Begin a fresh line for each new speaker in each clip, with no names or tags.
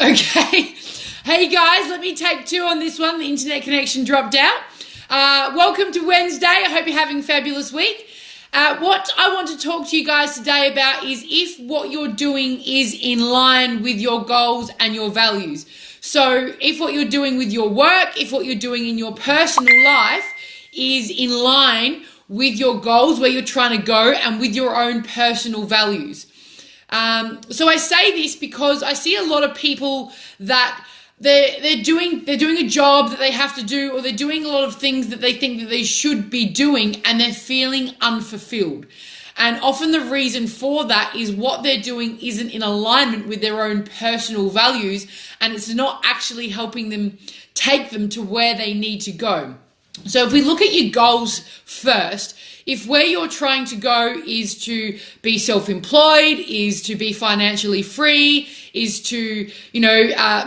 Okay. Hey guys, let me take two on this one. The internet connection dropped out. Welcome to Wednesday. I hope you're having a fabulous week. What I want to talk to you guys today about is if what you're doing is in line with your goals and your values. So if what you're doing with your work, if what you're doing in your personal life is in line with your goals, where you're trying to go, and with your own personal values. So I say this because I see a lot of people that they're doing a job that they have to do, or they're doing a lot of things that they think that they should be doing, and they're feeling unfulfilled. And often the reason for that is what they're doing isn't in alignment with their own personal values, and it's not actually helping them take them to where they need to go. So if we look at your goals first, if where you're trying to go is to be self-employed, is to be financially free, is to,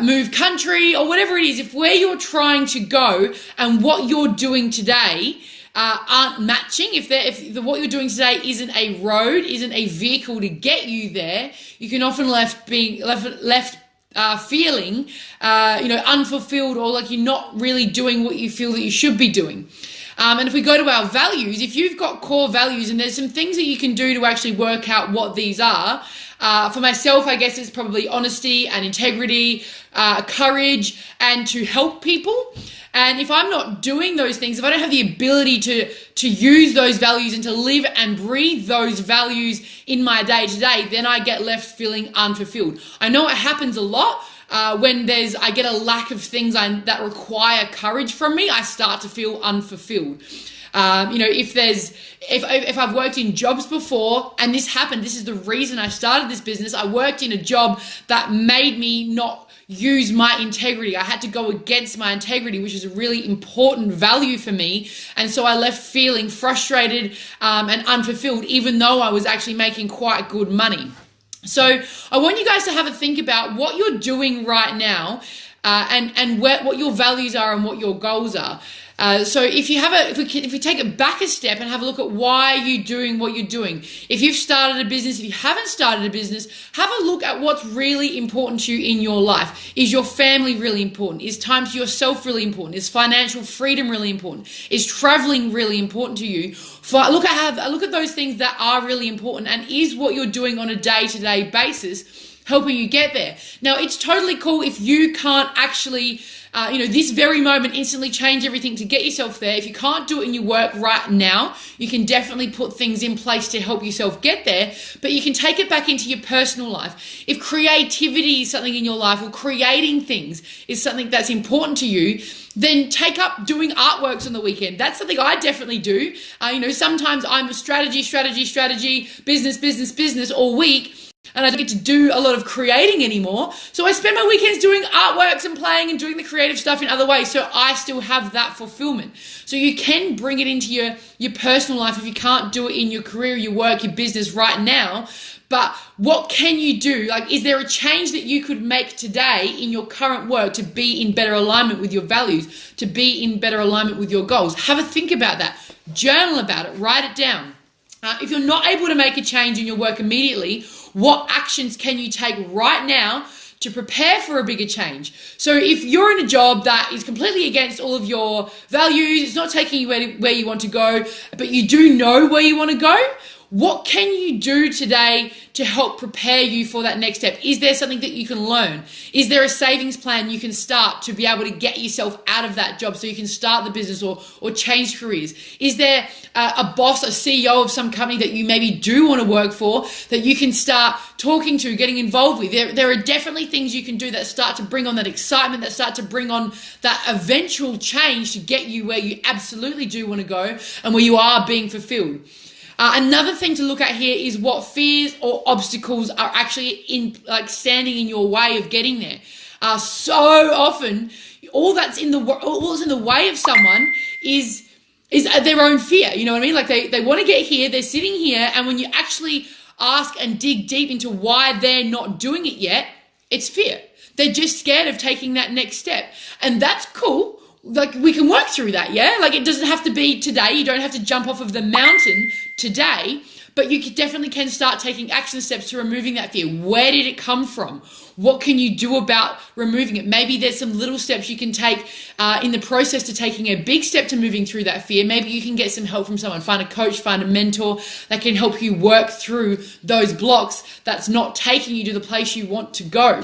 move country or whatever it is, if where you're trying to go and what you're doing today aren't matching, if what you're doing today isn't a road, isn't a vehicle to get you there, you can often left feeling, unfulfilled, or like you're not really doing what you feel that you should be doing. And if we go to our values, if you've got core values, and there's some things that you can do to actually work out what these are. For myself, I guess it's probably honesty and integrity, courage, and to help people. And if I'm not doing those things, if I don't have the ability to use those values and to live and breathe those values in my day to day, then I get left feeling unfulfilled. I know it happens a lot. When I get a lack of things that require courage from me, I start to feel unfulfilled. If I've worked in jobs before, and this happened, this is the reason I started this business. I worked in a job that made me not use my integrity. I had to go against my integrity, which is a really important value for me. And so I left feeling frustrated and unfulfilled, even though I was actually making quite good money. So I want you guys to have a think about what you're doing right now, and what your values are and what your goals are. So if we take it back a step and have a look at why you're doing what you're doing. If you've started a business, if you haven't started a business, have a look at what's really important to you in your life. Is your family really important? Is time to yourself really important? Is financial freedom really important? Is traveling really important to you? Look at those things that are really important, and is what you're doing on a day-to-day basis helping you get there. Now, it's totally cool if you can't actually, this very moment instantly change everything to get yourself there. If you can't do it in your work right now, you can definitely put things in place to help yourself get there, but you can take it back into your personal life. If creativity is something in your life, or creating things is something that's important to you, then take up doing artworks on the weekend. That's something I definitely do. Sometimes I'm a strategy, business all week, and I don't get to do a lot of creating anymore. So I spend my weekends doing artworks and playing and doing the creative stuff in other ways. So I still have that fulfillment. So you can bring it into your personal life if you can't do it in your career, your work, your business right now. But what can you do? Like, is there a change that you could make today in your current work to be in better alignment with your values, to be in better alignment with your goals? Have a think about that. Journal about it. Write it down. If you're not able to make a change in your work immediately, what actions can you take right now to prepare for a bigger change? So if you're in a job that is completely against all of your values, it's not taking you where you want to go, but you do know where you want to go, what can you do today to help prepare you for that next step? Is there something that you can learn? Is there a savings plan you can start to be able to get yourself out of that job so you can start the business or change careers? Is there a boss, a CEO of some company that you maybe do want to work for that you can start talking to, getting involved with? There are definitely things you can do that start to bring on that excitement, that start to bring on that eventual change to get you where you absolutely do want to go and where you are being fulfilled. Another thing to look at here is what fears or obstacles are actually standing in your way of getting there. So often, all that's in the way of someone is their own fear. You know what I mean? Like they want to get here, they're sitting here, and when you actually ask and dig deep into why they're not doing it yet, it's fear. They're just scared of taking that next step, and that's cool. Like, we can work through that, yeah? Like, it doesn't have to be today. You don't have to jump off of the mountain today, but you definitely can start taking action steps to removing that fear. Where did it come from? What can you do about removing it? Maybe there's some little steps you can take in the process to taking a big step to moving through that fear. Maybe you can get some help from someone, find a coach, find a mentor that can help you work through those blocks that's not taking you to the place you want to go.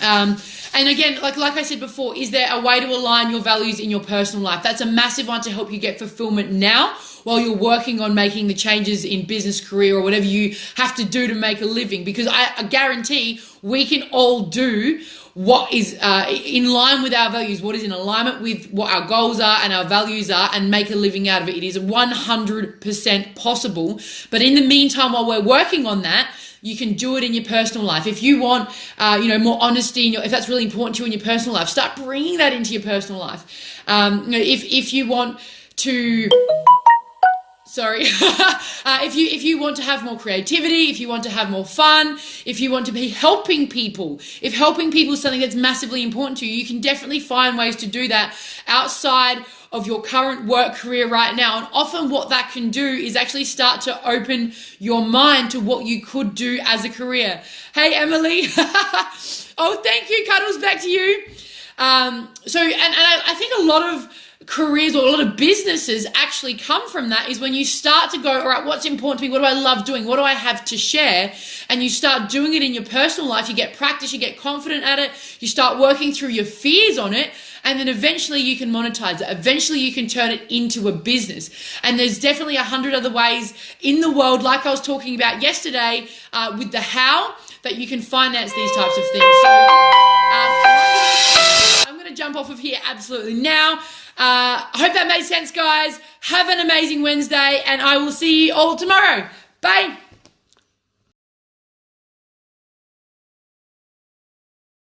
And again, like I said before, is there a way to align your values in your personal life? That's a massive one to help you get fulfillment now while you're working on making the changes in business, career, or whatever you have to do to make a living. Because I guarantee we can all do what is in line with our values, what is in alignment with what our goals are and our values are, and make a living out of it. It is 100% possible. But in the meantime, while we're working on that, you can do it in your personal life. If you want, more honesty, if that's really important to you in your personal life, start bringing that into your personal life. If you want to, if you want to have more creativity, if you want to have more fun, if you want to be helping people, if helping people is something that's massively important to you, you can definitely find ways to do that outside of your current work career right now. And often what that can do is actually start to open your mind to what you could do as a career. Hey, Emily. Oh, thank you. Cuddles, back to you. I think a lot of careers or a lot of businesses actually come from that, is when you start to go, all right, what's important to me? What do I love doing? What do I have to share? And you start doing it in your personal life. You get practice, you get confident at it. You start working through your fears on it. And then eventually you can monetize it. Eventually you can turn it into a business. And there's definitely 100 other ways in the world, like I was talking about yesterday, with the how, that you can finance these types of things. So I'm going to jump off of here absolutely now. I hope that made sense, guys. Have an amazing Wednesday, and I will see you all tomorrow. Bye.